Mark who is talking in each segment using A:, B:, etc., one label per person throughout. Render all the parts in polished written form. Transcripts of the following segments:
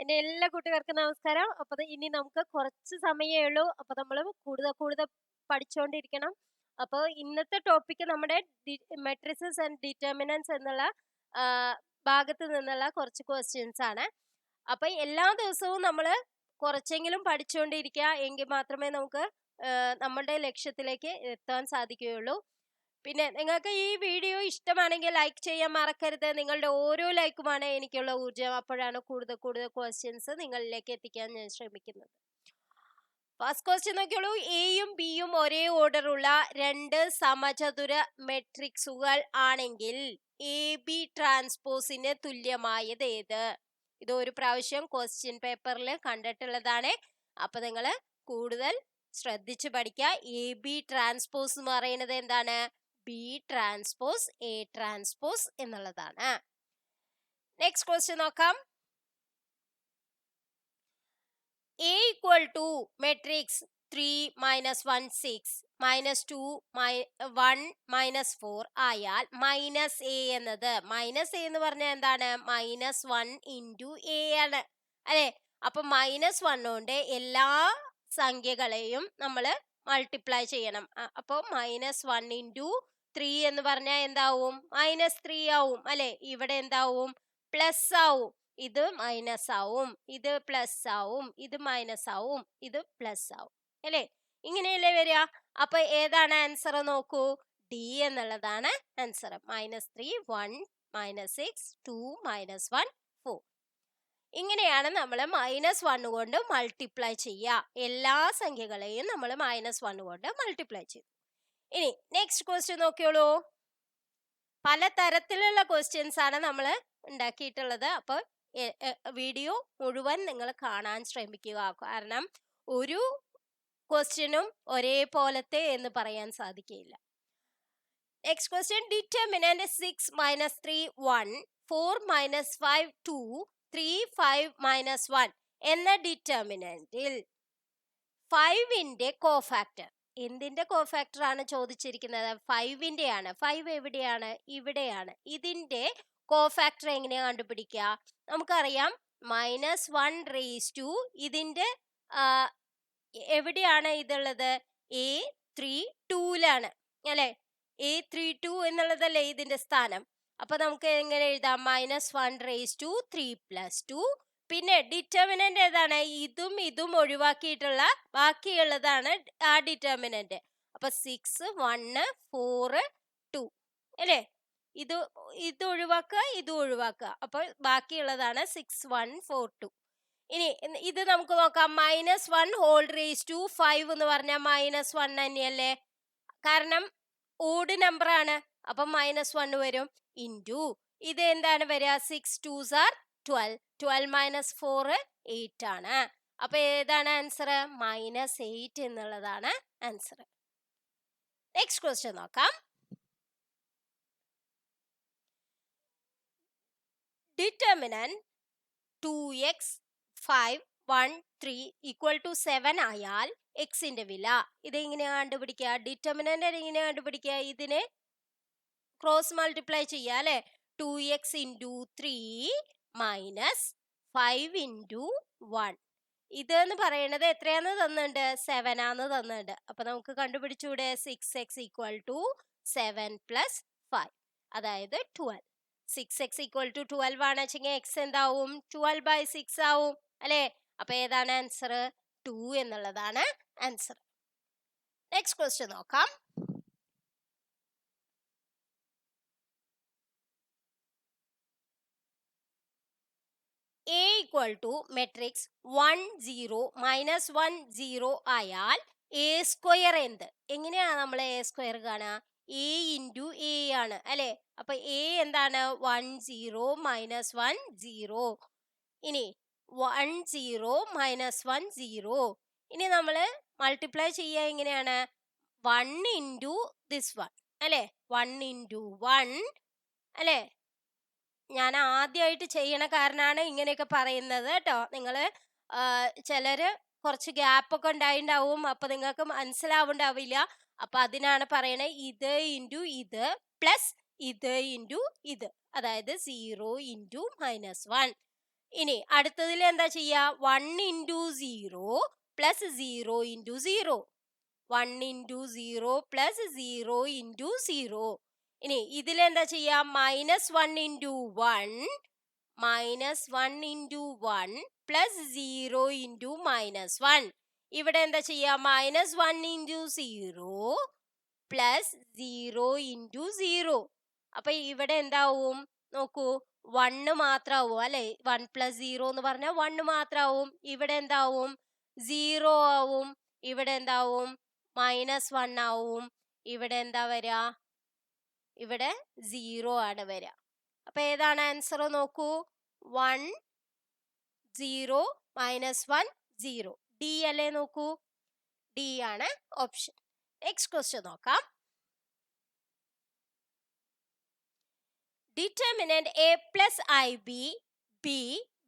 A: എൻ്റെ എല്ലാ കൂട്ടുകാർക്കും നമസ്കാരം. അപ്പൊ ഇനി നമുക്ക് കുറച്ച് സമയമേ ഉള്ളൂ. അപ്പൊ നമ്മൾ കൂടുതൽ പഠിച്ചുകൊണ്ടിരിക്കണം. അപ്പൊ ഇന്നത്തെ ടോപ്പിക് നമ്മുടെ മെട്രിസസ് ആൻഡ് ഡിറ്റർമിനൻസ് എന്നുള്ള ആ, ഭാഗത്ത് നിന്നുള്ള കുറച്ച് ക്വസ്റ്റ്യൻസ് ആണ്. അപ്പൊ എല്ലാ ദിവസവും നമ്മൾ കുറച്ചെങ്കിലും പഠിച്ചുകൊണ്ടിരിക്കുക, എങ്കിൽ മാത്രമേ നമുക്ക് നമ്മളുടെ ലക്ഷ്യത്തിലേക്ക് എത്താൻ സാധിക്കുകയുള്ളൂ. പിന്നെ നിങ്ങൾക്ക് ഈ വീഡിയോ ഇഷ്ടമാണെങ്കിൽ ലൈക്ക് ചെയ്യാൻ മറക്കരുത്. നിങ്ങളുടെ ഓരോ ലൈക്കുമാണ് എനിക്കുള്ള ഊർജ്ജം. അപ്പോഴാണ് കൂടുതൽ ക്വസ്റ്റ്യൻസ് നിങ്ങളിലേക്ക് എത്തിക്കാൻ ഞാൻ ശ്രമിക്കുന്നത്. ഫസ്റ്റ് ക്വസ്റ്റ്യൻ നോക്കിയോളൂ. എയും ബിയും ഒരേ ഓർഡർ ഉള്ള രണ്ട് സമചതുര മെട്രിക്സുകൾ ആണെങ്കിൽ എ ബി ട്രാൻസ്പോസിന് തുല്യമായത് ഏത്? ഇത് ഒരു പ്രാവശ്യം ക്വസ്റ്റ്യൻ പേപ്പറിൽ കണ്ടിട്ടുള്ളതാണ്. അപ്പൊ നിങ്ങൾ കൂടുതൽ ശ്രദ്ധിച്ചു പഠിക്കുക. എ ബി ട്രാൻസ്പോസ് എന്ന് പറയുന്നത് എന്താണ്? ബി ട്രാൻസ്പോസ് എ ട്രാൻസ്പോസ് എന്നുള്ളതാണ്. നെക്സ്റ്റ് ക്വസ്റ്റ്യൻ നോക്കാം. എ ഈക്വൽ ടു മെട്രിക്സ് 3 -1 6 -2 1 -4 ആയാൽ മൈനസ് എ എന്നത്, മൈനസ് എ എന്ന് പറഞ്ഞാൽ എന്താണ്? -1 ഇൻറ്റു എ ആണ് അല്ലെ? അപ്പൊ -1 കൊണ്ട് എല്ലാ സംഖ്യകളെയും നമ്മൾ മൾട്ടിപ്ലൈ ചെയ്യണം. അപ്പോൾ -1 ഇൻറ്റു 3 എന്ന് പറഞ്ഞാൽ എന്താവും? -3 ആവും അല്ലെ? ഇവിടെ എന്താവും? പ്ലസ് ആവും. ഇത് മൈനസ് ആവും, ഇത് പ്ലസ് ആവും, ഇത് മൈനസ് ആവും, ഇത് പ്ലസ് ആവും അല്ലെ? ഇങ്ങനെയല്ലേ വരിക? അപ്പൊ ഏതാണ് ആൻസർ നോക്കൂ. ഡി എന്നുള്ളതാണ് ആൻസർ. -3 1 -6 2 -1 4. ഇങ്ങനെയാണ് നമ്മൾ -1 കൊണ്ട് മൾട്ടിപ്ലൈ ചെയ്യുക. എല്ലാ സംഖ്യകളെയും നമ്മൾ -1 കൊണ്ട് മൾട്ടിപ്ലൈ ചെയ്തു. ഇനി നെക്സ്റ്റ് ക്വസ്റ്റ്യൻ നോക്കിയോളൂ. പലതരത്തിലുള്ള ക്വസ്റ്റ്യൻസ് ആണ് നമ്മൾ ഉണ്ടാക്കിയിട്ടുള്ളത്. അപ്പോൾ വീഡിയോ മുഴുവൻ നിങ്ങൾ കാണാൻ ശ്രമിക്കുക. കാരണം ഒരു ക്വസ്റ്റ്യനും ഒരേപോലത്തെ എന്ന് പറയാൻ സാധിക്കില്ല. Next question. ഡിറ്റർമിനന്റ് 6 -3 1 4 -5 2 3 5 -1 എന്ന ഡിറ്റർമിനന്റിൽ 5ന്റെ കോഫാക്ടർ. എന്തിന്റെ കോഫാക്ടർ ആണ് ചോദിച്ചിരിക്കുന്നത്? 5ന്റെ ആണ്. 5 എവിടെയാണ്? ഇവിടെയാണ്. ഇതിന്റെ കോഫാക്ടർ എങ്ങനെയാ കണ്ടുപിടിക്കുക? നമുക്കറിയാം -1 റേസ് ടു ഇതിന്റെ എവിടെയാണ് ഇതുള്ളത്? A32ലാണ് അല്ലെ? A32 എന്നുള്ളതല്ലേ ഇതിന്റെ സ്ഥാനം. അപ്പൊ നമുക്ക് എങ്ങനെ എഴുതാം? -1 റേസ് ടു 3 + 2. പിന്നെ ഡിറ്റർമിനന്റ് ഏതാണ്? ഇതും ഒഴിവാക്കിയിട്ടുള്ള ബാക്കിയുള്ളതാണ് ആ ഡിറ്റർമിനന്റ്. അപ്പൊ 6 1 4 2 അല്ലേ? ഇത് ഒഴിവാക്കുക, ഇത് ഒഴിവാക്കുക. അപ്പൊ ബാക്കിയുള്ളതാണ് 6 1 4 2. ഇനി ഇത് നമുക്ക് നോക്കാം. -1 ഹോൾ റേസ് ടു 5 എന്ന് പറഞ്ഞാൽ -1 തന്നെയല്ലേ? കാരണം ഓഡ് നമ്പർ ആണ്. അപ്പൊ -1 വരും. ഇൻറ്റു ഇത് എന്താണ് വരിക? 6 2s are 12. 12 - 4 8 ആണ്. അപ്പൊ ഏതാണ് ആൻസർ? -8 എന്നുള്ളതാണ് ആൻസർ. നെക്സ്റ്റ് ക്വസ്റ്റ്യൻ നോക്കാം. ഡിറ്റർമിനന്റ് 2x 5 1 3 = 7 ആയാൽ എക്സിന്റെ വില. ഇത് എങ്ങനെയാ കണ്ടുപിടിക്കുക? ഡിറ്റർമിനന്റ് എങ്ങനെയാ കണ്ടുപിടിക്കുക? ഇതിനെ ക്രോസ് മൾട്ടിപ്ലൈ ചെയ്യുക അല്ലെ? 2x × 3 - 5 × 1. ഇത് എന്ന് പറയുന്നത് എത്രയാന്ന് തന്നിട്ടുണ്ട്? 7 ആന്ന് തന്നിട്ടുണ്ട്. അപ്പൊ നമുക്ക് കണ്ടുപിടിച്ചൂടെ? 6x = 7 + 5, അതായത് 12. 6x = 12 ആണ് വെച്ചെങ്കിൽ എക്സ് എന്താവും? 12/6 ആവും അല്ലെ? അപ്പൊ ഏതാണ് ആൻസർ? 2 എന്നുള്ളതാണ് ആൻസർ. നെക്സ്റ്റ് ക്വസ്റ്റ്യൻ നോക്കാം. A = മെട്രിക്സ് 1 0 -1 0 ആയാൽ A സ്ക്വയർ എന്ത്? എങ്ങനെയാണ് നമ്മൾ A സ്ക്വയർ കാണുക? A × A ആണ് അല്ലെ? അപ്പൊ A എന്താണ്? 1 0 -1 0. ഇനി 1 0 -1 0. ഇനി നമ്മൾ മൾട്ടിപ്ലൈ ചെയ്യുക എങ്ങനെയാണ്? 1 × this one അല്ലെ? 1 × 1 അല്ലെ? ഞാൻ ആദ്യമായിട്ട് ചെയ്യണ കാരണമാണ് ഇങ്ങനെയൊക്കെ പറയുന്നത് കേട്ടോ. നിങ്ങൾ ചിലര് കുറച്ച് ഗ്യാപ്പ് ഒക്കെ ഉണ്ടായിണ്ടാവും. അപ്പൊ നിങ്ങൾക്ക് മനസ്സിലാവുണ്ടാവില്ല. അപ്പൊ അതിനാണ് പറയണേ. ഇത് ഇൻറ്റു ഇത് പ്ലസ് ഇത് ഇൻറ്റു ഇത്, അതായത് 0 × -1. ഇനി അടുത്തതിൽ എന്താ ചെയ്യാ? 1 into 0 plus 0 into 0. 1 into 0 plus 0 into 0. ഇനി ഇതിൽ എന്താ ചെയ്യാ? -1 into 1 -1 into 1 plus 0 into -1. ഇവിടെ എന്താ ചെയ്യാ? -1 into 0 plus 0 into 0. അപ്പൊ ഇവിടെ എന്താവും? നോക്കൂ, 1 മാത്രാവും അല്ലെ? 1 plus 0 എന്ന് പറഞ്ഞാൽ 1 മാത്രാവും. ഇവിടെ എന്താവും? 0 ആവും. ഇവിടെ എന്താവും? -1 ആവും. ഇവിടെ എന്താ വരാ? ഇവിടെ 0 ആണ് വരാ. അപ്പൊ ഏതാണ് ആൻസർ നോക്കൂ? 1 0 -1 0. ഡി അല്ലേ? നോക്കൂ, ഡി ആണ് ഓപ്ഷൻ. നെക്സ്റ്റ് ക്വസ്റ്റ്യൻ നോക്കാം. Determinant A plus I B B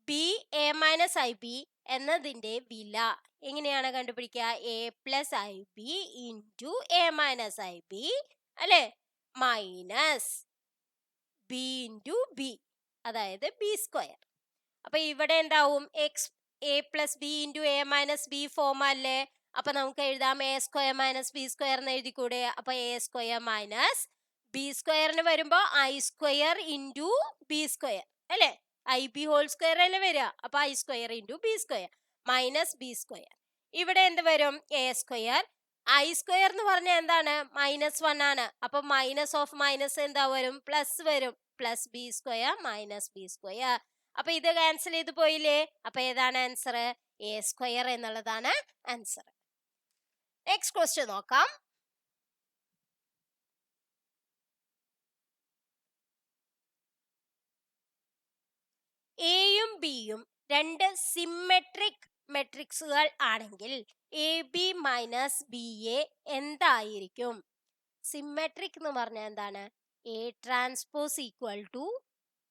A: B A minus I B എന്നതിന്റെ വില എങ്ങനെയാണ് കണ്ടുപിടിക്കുക? A plus I B into A minus I B അല്ലെ, മൈനസ് ബി ഇൻറ്റു ബി, അതായത് ബി സ്ക്വയർ. അപ്പൊ ഇവിടെ എന്താവും? X A plus B into A minus B form അല്ലേ? അപ്പൊ നമുക്ക് എഴുതാം A square minus B square എന്ന് എഴുതിക്കൂടെ? അപ്പൊ എ സ്ക്വയർ മൈനസ് ബി സ്ക്വയറിന് വരുമ്പോ I square into B square അല്ലെ, ഐ ബി ഹോൾ സ്ക്വയർ അല്ലേ വരിക? അപ്പൊ I square into B square minus B square. ഇവിടെ എന്ത് വരും? A square. ഐ സ്ക്വയർ എന്ന് പറഞ്ഞാൽ എന്താണ്? -1 ആണ്. അപ്പൊ മൈനസ് ഓഫ് മൈനസ് എന്താ വരും? പ്ലസ് വരും. Plus B square minus B square. അപ്പൊ ഇത് ക്യാൻസൽ ചെയ്ത് പോയില്ലേ? അപ്പൊ ഏതാണ് ആൻസർ? എ സ്ക്വയർ എന്നുള്ളതാണ് ആൻസർ. നെക്സ്റ്റ് ക്വസ്റ്റ്യൻ നോക്കാം. എയും ബിയും രണ്ട് സിമെട്രിക് മെട്രിക്സുകൾ ആണെങ്കിൽ A B minus B A എന്തായിരിക്കും? സിമെട്രിക് എന്ന് പറഞ്ഞാൽ എന്താണ്? A transpose equal to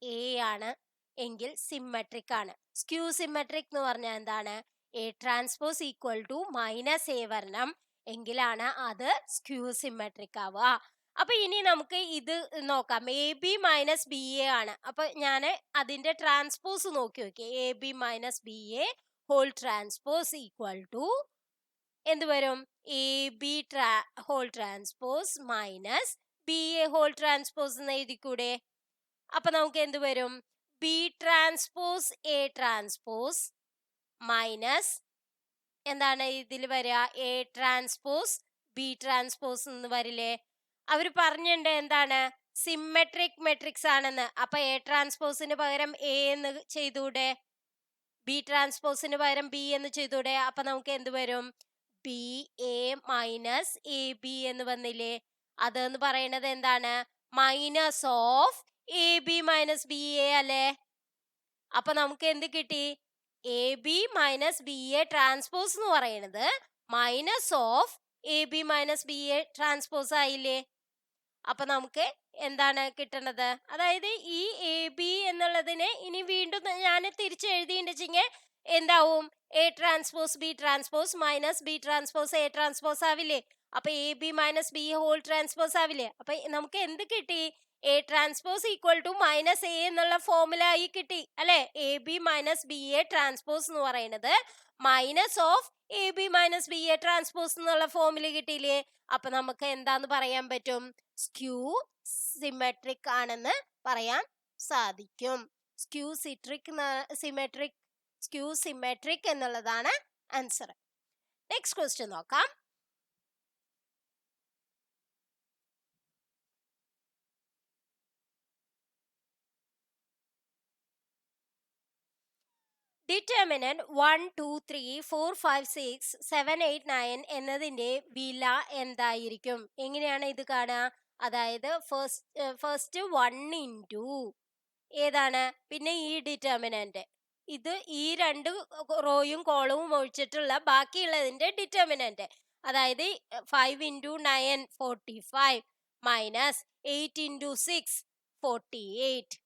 A: A ആണ് എങ്കിൽ സിമെട്രിക് ആണ്. സ്ക്യൂ സിമെട്രിക് എന്ന് പറഞ്ഞാൽ എന്താണ്? A transpose equal to minus A വരണം എങ്കിലാണ് അത് സ്ക്യൂ സിമെട്രിക് ആവുക. അപ്പൊ ഇനി നമുക്ക് ഇത് നോക്കാം. A B minus B A ആണ്. അപ്പൊ ഞാൻ അതിന്റെ ട്രാൻസ്പോസ് നോക്കി നോക്കി. A B minus B A whole transpose equal to എന്ത് വരും? A B whole transpose minus B A whole transpose എന്ന് എഴുതിക്കൂടെ? അപ്പൊ നമുക്ക് എന്ത് വരും? B transpose A transpose minus എന്താണ് ഇതിൽ വരിക? എ ട്രാൻസ്പോസ് ബി ട്രാൻസ്പോസ് എന്ന് വരില്ലേ? അവർ പറഞ്ഞിട്ടുണ്ട് എന്താണ്? സിമെട്രിക് മെട്രിക്സ് ആണെന്ന്. അപ്പൊ എ ട്രാൻസ്പോസിന് പകരം എ എന്ന് ചെയ്തൂടെ? ബി ട്രാൻസ്പോസിന് പകരം ബി എന്ന് ചെയ്തൂടെ? അപ്പൊ നമുക്ക് എന്ത് വരും? B A minus A B എന്ന് വന്നില്ലേ? അതെന്ന് പറയുന്നത് എന്താണ്? Minus of A B minus B A അല്ലേ? അപ്പൊ നമുക്ക് എന്ത് കിട്ടി? A B minus B A transpose എന്ന് പറയുന്നത് minus of A B minus B A transpose ആയില്ലേ? അപ്പൊ നമുക്ക് എന്താണ് കിട്ടണത്? അതായത് ഈ എ ബി എന്നുള്ളതിനെ ഇനി വീണ്ടും ഞാൻ തിരിച്ച് എഴുതിയിട്ടുണ്ടെങ്കിൽ എന്താവും? A transpose B transpose minus B transpose A transpose ആവില്ലേ? അപ്പൊ A B minus B whole transpose ആവില്ലേ? അപ്പൊ നമുക്ക് എന്ത് കിട്ടി? A transpose equal to minus A എന്നുള്ള ഫോമുലായി കിട്ടി അല്ലെ? A B minus B A transpose എന്ന് പറയുന്നത് minus of A B minus B A transpose എന്നുള്ള ഫോമിൽ കിട്ടിയില്ലേ? അപ്പൊ നമുക്ക് എന്താന്ന് പറയാൻ പറ്റും? സ്ക്യൂ സിമെട്രിക് ആണെന്ന് പറയാൻ സാധിക്കും. സ്ക്യൂ സിമെട്രിക് സ്ക്യൂ സിമെട്രിക് എന്നുള്ളതാണ് ആൻസർ. നെക്സ്റ്റ് ക്വസ്റ്റ്യൻ നോക്കാം. ഡിറ്റർമിനന്റ് 1 2 3 4 5 6 7 8 9 എന്നതിന്റെ വില എന്തായിരിക്കും? എങ്ങനെയാണ് ഇത് കാണുക? അതായത് ഫസ്റ്റ് 1 ഇൻറ്റു ഏതാണ്? പിന്നെ ഈ ഡിറ്റർമിനന്റ്, ഇത് ഈ രണ്ട് റോയും കോളവും ഒഴിച്ചിട്ടുള്ള ബാക്കിയുള്ളതിന്റെ ഡിറ്റർമിനന്റ്. അതായത് 5 ഇൻറ്റു 9 45 മൈനസ് 8 ഇൻറ്റു 6 48.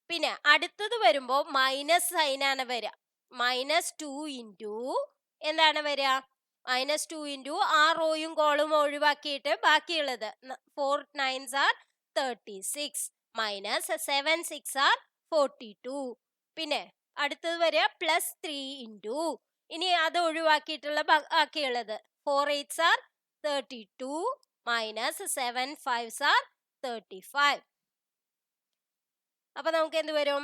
A: പിന്നെ അടുത്തത് വരുമ്പോ മൈനസ് സൈൻ ആണ് വരിക. -2 ഇൻറ്റു എന്താണ് വരിക? -2 ഇൻറ്റു ആ റോയും കോളും ഒഴിവാക്കിയിട്ട് ബാക്കിയുള്ളത് 4 9s are 36 മൈനസ് 7 6 are 42. പിന്നെ അടുത്തത് വരിക +3 ഇൻറ്റു, ഇനി അത് ഒഴിവാക്കിയിട്ടുള്ള ബാക്കിയുള്ളത് 4 8s are 32 minus 7 5s are 35. അപ്പൊ നമുക്ക് എന്ത് വരും?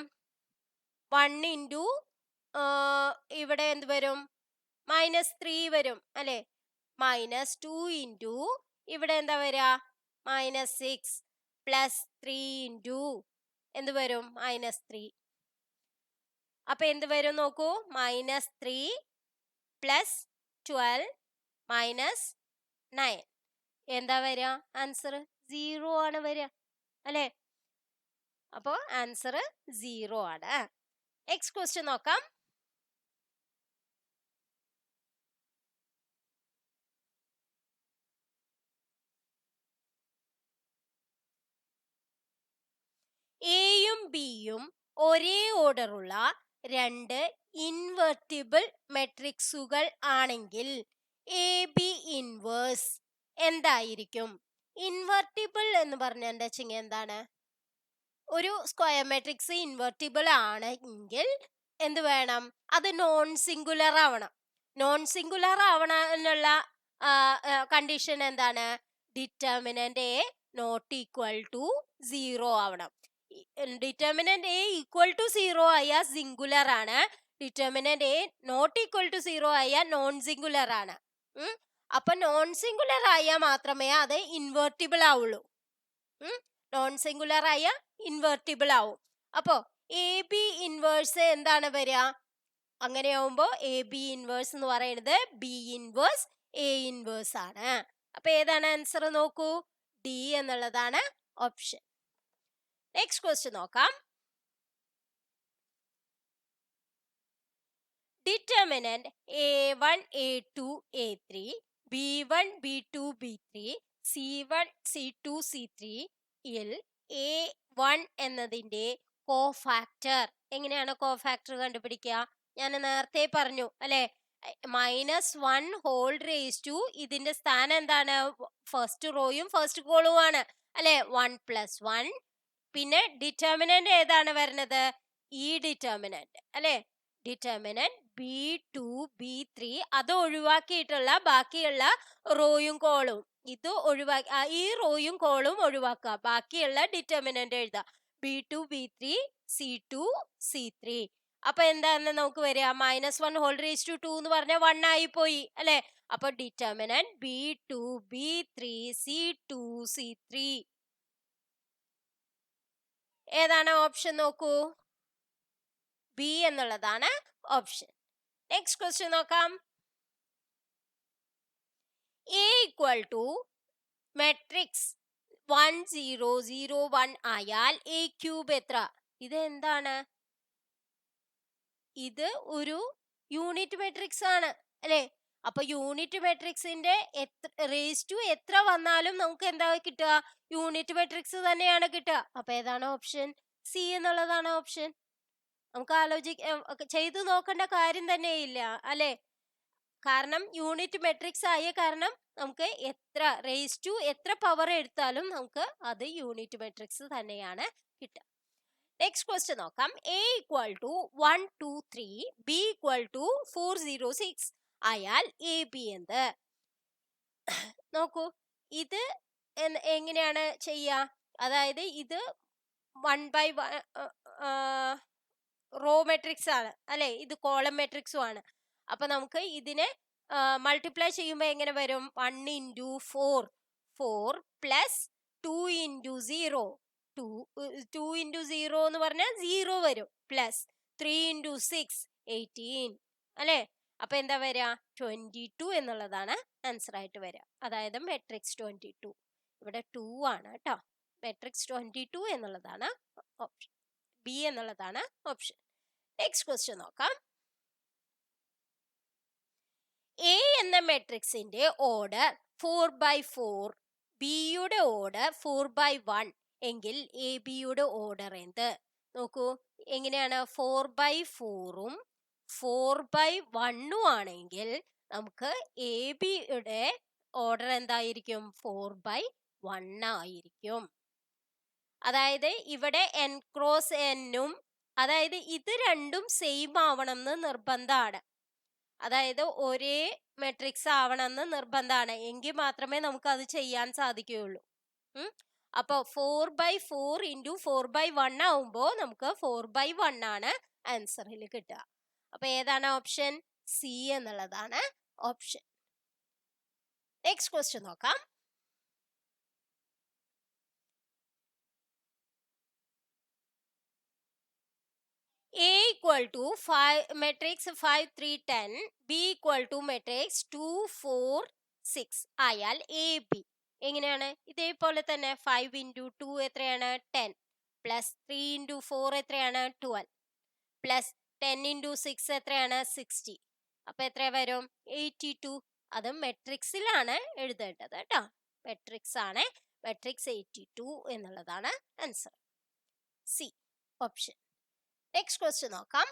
A: 1 ഇൻറ്റു ഇവിടെ എന്ത് വരും? -3 വരും അല്ലെ? -2 ഇൻറ്റു ഇവിടെ എന്താ വരിക? -6 +3 ഇൻറ്റു എന്ത് വരും? -3. അപ്പൊ എന്ത് വരും നോക്കൂ? -3 + 12 -9 എന്താ വരിക? ആൻസർ 0 ആണ് വരിക അല്ലെ? അപ്പോ ആൻസർ 0 ആണ്. നെക്സ്റ്റ് ക്വസ്റ്റ്യൻ നോക്കാം. എയും ബിയും ഒരേ ഓർഡറുള്ള രണ്ട് ഇൻവെർട്ടിബിൾ മെട്രിക്സുകൾ ആണെങ്കിൽ എ ബി ഇൻവേഴ്സ് എന്തായിരിക്കും? ഇൻവെർട്ടിബിൾ എന്ന് പറഞ്ഞാൽ എന്താണ്? ഒരു സ്ക്വയർ മെട്രിക്സ് ഇൻവെർട്ടിബിൾ ആണെങ്കിൽ എന്ത് വേണം? അത് നോൺ സിംഗുലർ ആവണം. നോൺ സിംഗുലർ ആവണനുള്ള കണ്ടീഷൻ എന്താണ്? Determinant A not equal to 0 ആവണം. ഡിറ്റർമിനന്റ് എ ഈക്വൽ ടു 0 ആയാൽ സിംഗുലർ ആണ്. Determinant A not equal to 0 ആയാൽ നോൺ സിംഗുലർ ആണ്. അപ്പൊ നോൺ സിംഗുലർ ആയാൽ മാത്രമേ അത് ഇൻവെർട്ടിബിൾ ആവുള്ളൂ. നോൺ സിംഗുലർ ആയ ഇൻവെർട്ടിബിൾ ആവും. അപ്പോ എ ബി ഇൻവേഴ്സ് എന്താണ് വരിക? അങ്ങനെയാവുമ്പോ എ ബി ഇൻവേഴ്സ് എന്ന് പറയുന്നത് ബി ഇൻവേഴ്സ് എ ഇൻവേഴ്സ് ആണ്. അപ്പൊ ഏതാണ് ആൻസർ നോക്കൂ? ഡി എന്നുള്ളതാണ് ഓപ്ഷൻ. നെക്സ്റ്റ് ക്വസ്റ്റ്യൻ നോക്കാം. Determinant A1 A2 A3 B1 B2 B3 C1 C2 C3 യിൽ A1 എന്നതിന്റെ കോഫാക്ടർ. എങ്ങനെയാണ് കോഫാക്ടർ കണ്ടുപിടിക്കുക? ഞാൻ നേരത്തെ പറഞ്ഞു അല്ലെ? -1 ഹോൾ റേസ് ടു ഇതിന്റെ സ്ഥാനം എന്താണ്? ഫസ്റ്റ് റോയും ഫസ്റ്റ് കോളും ആണ് അല്ലെ? 1 + 1. പിന്നെ ഡിറ്റർമിനന്റ് ഏതാണ് വരുന്നത്? ഈ ഡിറ്റർമിനന്റ് അല്ലെ? ഡിറ്റർമിനന്റ് B2 B3 അത് ഒഴിവാക്കിയിട്ടുള്ള ബാക്കിയുള്ള റോയും കോളും ഇത് ഒഴിവാക്കി ഈ റോയും കോളും ഒഴിവാക്കുക. ബാക്കിയുള്ള ഡിറ്റർമിനന്റ് എഴുതുക. B2 B3 C2 C3. അപ്പൊ എന്താണ് നമുക്ക് വരിക? -1 ഹോൾ റേസ് ടു 2 എന്ന് പറഞ്ഞാൽ 1 ആയി പോയി അല്ലെ? അപ്പൊ determinant B2 B3 C2 C3 ഏതാണ് ഓപ്ഷൻ നോക്കൂ? ബി എന്നുള്ളതാണ് ഓപ്ഷൻ. നെക്സ്റ്റ് ക്വസ്റ്റ്യൻ നോക്കാം. എ ഈക്വൽ ടു മെട്രിക്സ് 1 0 0 1 ആയാൽ എ ക്യൂബ് എത്ര? ഇത് എന്താണ്? ഇത് ഒരു യൂണിറ്റ് മെട്രിക്സ് ആണ് അല്ലെ? അപ്പൊ യൂണിറ്റ് മെട്രിക്സിന്റെ റേസ് ടു എത്ര വന്നാലും നമുക്ക് എന്താ കിട്ടുക? യൂണിറ്റ് മെട്രിക്സ് തന്നെയാണ് കിട്ടുക. അപ്പൊ ഏതാണ് ഓപ്ഷൻ? സി എന്നുള്ളതാണ് ഓപ്ഷൻ. നമുക്ക് ചെയ്തു നോക്കേണ്ട കാര്യം തന്നെ ഇല്ല അല്ലെ? കാരണം യൂണിറ്റ് മെട്രിക്സ് ആയ കാരണം നമുക്ക് എത്ര റേസ് ടു എത്ര പവർ എടുത്താലും നമുക്ക് അത് യൂണിറ്റ് മെട്രിക്സ് തന്നെയാണ് കിട്ടുക. നെക്സ്റ്റ് ക്വസ്റ്റ്യൻ നോക്കാം. A equal to 1 2 3 B equal to 4 0 6 ആയാൽ എ ബി എന്ത്? നോക്കൂ, ഇത് എങ്ങനെയാണ് ചെയ്യുക? അതായത് ഇത് 1/1 റോ മെട്രിക്സ് ആണ് അല്ലെ? ഇത് കോളം മെട്രിക്സും ആണ്. അപ്പൊ നമുക്ക് ഇതിനെ മൾട്ടിപ്ലൈ ചെയ്യുമ്പോൾ എങ്ങനെ വരും? 1 ഇൻറ്റു 4 4 പ്ലസ് 2 ഇൻറ്റു 0 2 ഇൻറ്റു 0 എന്ന് പറഞ്ഞാൽ 0 വരും. പ്ലസ് 3 ഇൻറ്റു 6 18 അല്ലെ? അപ്പൊ എന്താ വരിക? 22 എന്നുള്ളതാണ് ആൻസർ ആയിട്ട് വരിക. അതായത് മെട്രിക്സ് 22 ഇവിടെ 2 ആണ് കേട്ടോ. മെട്രിക്സ് 22 എന്നുള്ളതാണ് ഓപ്ഷൻ. ബി എന്നുള്ളതാണ് ഓപ്ഷൻ. നെക്സ്റ്റ് ക്വസ്റ്റ്യൻ നോക്കാം. എ എന്ന മെട്രിക്സിന്റെ ഓർഡർ 4/4 ബിയുടെ ഓർഡർ 4/1 എങ്കിൽ എ ബിയുടെ ഓർഡർ എന്ത്? നോക്കൂ, എങ്ങനെയാണ്? 4/4ഉം 4/1ഉം ആണെങ്കിൽ നമുക്ക് എ ബിയുടെ ഓർഡർ എന്തായിരിക്കും? 4/1 ആയിരിക്കും. അതായത് ഇവിടെ n ക്രോസ് n ഉം അതായത് ഇത് രണ്ടും സെയിം ആവണം എന്ന് നിർബന്ധമാണ്. അതായത് ഒരേ മെട്രിക്സ് ആവണം എന്ന് നിർബന്ധമാണ്. എങ്കിൽ മാത്രമേ നമുക്ക് അത് ചെയ്യാൻ സാധിക്കുകയുള്ളൂ. അപ്പൊ 4/4 ഇൻറ്റു 4/1 ആവുമ്പോ നമുക്ക് 4/1 ആണ് ആൻസറിൽ കിട്ടുക. അപ്പൊ ഏതാണ് ഓപ്ഷൻ? സി എന്നുള്ളതാണ് ഓപ്ഷൻ. നെക്സ്റ്റ് ക്വസ്റ്റ്യൻ നോക്കാം. A equal to 5 matrix 5 3 10, B equal to matrix 2 4 6 ആയാൽ എ ബി എങ്ങനെയാണ്? ഇതേപോലെ തന്നെ 5 ഇൻറ്റു 2 എത്രയാണ്? 10 പ്ലസ് 3 ഇൻറ്റു 4 എത്രയാണ്? 12 പ്ലസ് 10 ഇൻറ്റു 6 എത്രയാണ്? 60. അപ്പൊ എത്ര വരും? 82. അത് മെട്രിക്സിലാണ് എഴുതേണ്ടത് കേട്ടോ. മെട്രിക്സ് ആണ്. മെട്രിക്സ് 82 എന്നുള്ളതാണ് answer. C option. Next question നോക്കാം.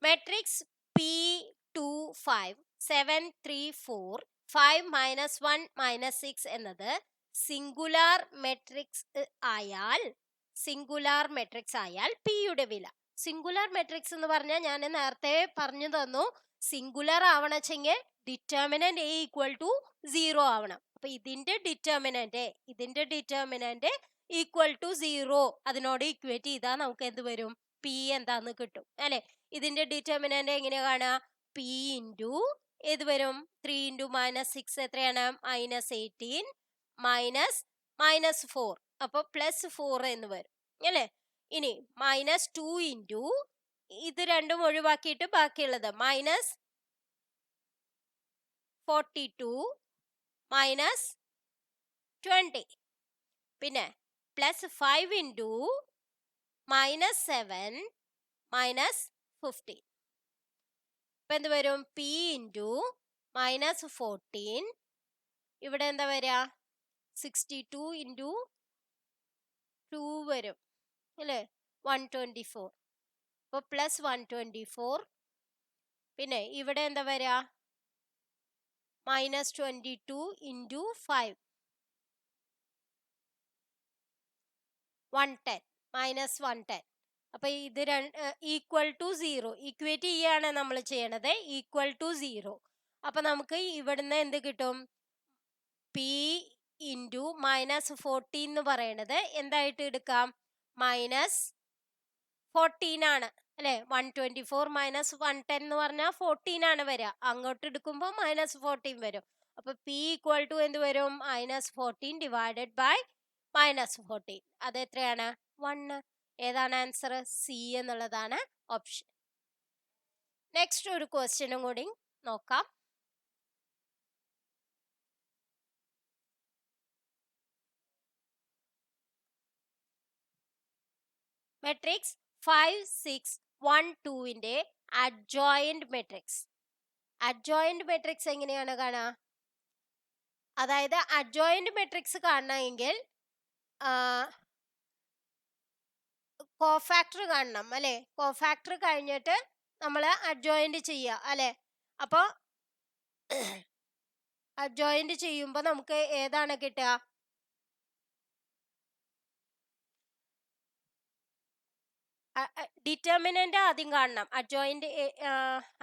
A: മെട്രിക്സ് P2 5 7 3 4 5 -1 -6 എന്നത് സിംഗുലാർ മെട്രിക്സ് ആയാൽ പിയുടെ വില. സിംഗുലാർ മെട്രിക്സ് എന്ന് പറഞ്ഞാൽ ഞാൻ നേരത്തെ പറഞ്ഞു തന്നു, സിംഗുലാർ ആവണമെങ്കിൽ ഡിറ്റർമിനന്റ് എ ഈക്വൽ ടു 0 ആവണം. അപ്പൊ ഇതിന്റെ ഡിറ്റർമിനന്റ് ഈക്വൽ ടു 0 അതിനോട് ഇക്വേറ്റ് ചെയ്താൽ നമുക്ക് എന്ത് വരും? പി എന്താന്ന് കിട്ടും അല്ലെ. ഇതിന്റെ ഡിറ്റർമിനന്റ് എങ്ങനെയാ കാണുക? പി ഇൻറ്റു ഏത് വരും? 3 ഇൻറ്റു -6 എത്രയാണ്? -18 -4 അപ്പൊ +4 എന്ന് വരും അല്ലെ. ഇനി -2 ഇൻറ്റു ഇത് രണ്ടും ഒഴിവാക്കിയിട്ട് ബാക്കിയുള്ളത് -42 -20 പിന്നെ +5 ഇൻറ്റു -7 -15 ഇപ്പൊ എന്ത് വരും? പി ഇൻറ്റു -14 ഇവിടെ എന്താ വരിക? 62 ഇൻറ്റു 2 വരും അല്ലേ, 124. അപ്പൊ +124 പിന്നെ ഇവിടെ എന്താ വരിക? -22 ഇൻറ്റു 5 110 -110. അപ്പൊ ഇത് ഈക്വൽ ടു 0 ഇക്വേറ്റ് ചെയ്യാണ് നമ്മൾ ചെയ്യണത്, ഈക്വൽ ടു 0. അപ്പൊ നമുക്ക് ഇവിടുന്ന് എന്ത് കിട്ടും? പി ഇൻറ്റു -14 എന്ന് പറയണത് എന്തായിട്ട് എടുക്കാം? -14 ആണ് അല്ലെ. 124 -110 എന്ന് പറഞ്ഞാൽ 14 ആണ് വരിക. അങ്ങോട്ട് എടുക്കുമ്പോൾ -14 വരും. അപ്പൊ പി ഈക്വൽ ടു എന്ത് വരും? -14 ഡിവൈഡഡ് ബൈ -14. അത് എത്രയാണ്? 1. ഏതാണ് ആൻസർ? സി എന്നുള്ളതാണ് ഓപ്ഷൻ. നെക്സ്റ്റ് ഒരു ക്വസ്റ്റ്യനും കൂടി നോക്കാം. മെട്രിക്സ് 5 6 1 2ന്റെ അഡ്ജോയിന്റ് മെട്രിക്സ് എങ്ങനെയാണ് കാണുക? അതായത് അഡ്ജോയിന്റ് മെട്രിക്സ് കാണണമെങ്കിൽ കോഫാക്ടർ കാണണം അല്ലെ. കോഫാക്ടർ കഴിഞ്ഞിട്ട് നമ്മൾ അഡ്ജോയിന്റ് ചെയ്യുക അല്ലെ. അപ്പൊ അഡ്ജോയിന്റ് ചെയ്യുമ്പോൾ നമുക്ക് ഏതാണ് കിട്ടുക? ഡിറ്റർമിനന്റ് ആദ്യം കാണണം.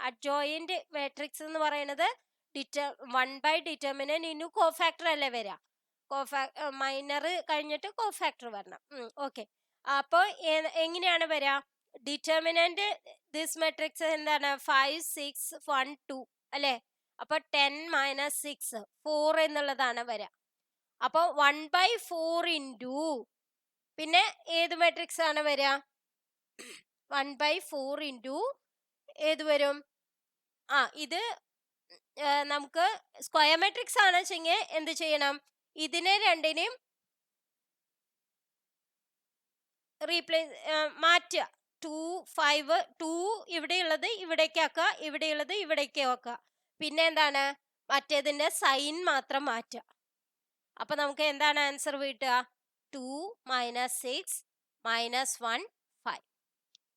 A: അഡ്ജോയിന്റ് മാട്രിക്സ് എന്ന് പറയുന്നത് 1 ഡിറ്റർമിനന്റ് ഇൻറ്റു കോഫാക്ടർ അല്ലേ വരിക. മൈനർ കഴിഞ്ഞിട്ട് കോഫാക്ടർ വരണം. ഓക്കെ. അപ്പൊ എങ്ങനെയാണ് വരിക? ഡിറ്റർമിനന്റ് ദിസ് മെട്രിക്സ് എന്താണ്? 5 6 1 2 അല്ലെ. അപ്പൊ 10 -6 4 എന്നുള്ളതാണ് വരിക. അപ്പൊ 1/4 ഇൻറ്റു പിന്നെ ഏത് മെട്രിക്സ് ആണ് വരിക? 1/4 ഇൻറ്റു ഏത് വരും? ഇത് നമുക്ക് സ്ക്വയർ മെട്രിക്സ് ആണ് വെച്ചെങ്കിൽ എന്ത് ചെയ്യണം? ഇതിനെ രണ്ടിനെയും റീപ്ലേസ് മാറ്റുക. 2 5 2 ഇവിടെയുള്ളത് ഇവിടേക്ക് ആക്കുക, ഇവിടെയുള്ളത് ഇവിടേക്ക് ആക്കുക. പിന്നെ എന്താണ്? മറ്റേതിന്റെ സൈൻ മാത്രം മാറ്റുക. അപ്പൊ നമുക്ക് എന്താണ് ആൻസർ കിട്ടുക? 2 -6 -1 5.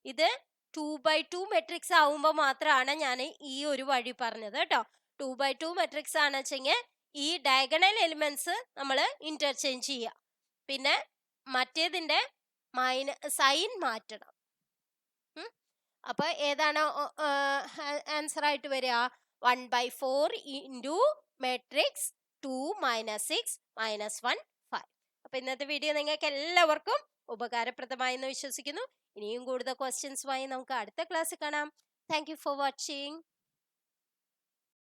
A: ഇത് 2/2 മെട്രിക്സ് ആവുമ്പോൾ മാത്രമാണ് ഞാൻ ഈ ഒരു വഴി പറഞ്ഞത് കേട്ടോ. 2/2 മെട്രിക്സ് ആണ് വെച്ചെങ്കിൽ ഈ ഡയഗണൽ എലിമെന്റ്സ് നമ്മൾ ഇന്റർചേഞ്ച് ചെയ്യുക. പിന്നെ മറ്റേതിന്റെ സൈൻ മാറ്റണം. അപ്പൊ ഏതാണ് ആൻസർ ആയിട്ട് വരിക? 1/4 ഇൻറ്റു മാട്രിക്സ് 2 - 6 - 1 5. അപ്പൊ ഇന്നത്തെ വീഡിയോ നിങ്ങൾക്ക് എല്ലാവർക്കും ഉപകാരപ്രദമായി എന്ന് വിശ്വസിക്കുന്നു. ഇനിയും കൂടുതൽ ക്വസ്റ്റ്യൻസുമായി നമുക്ക് അടുത്ത ക്ലാസ്സിൽ കാണാം. Thank you for watching.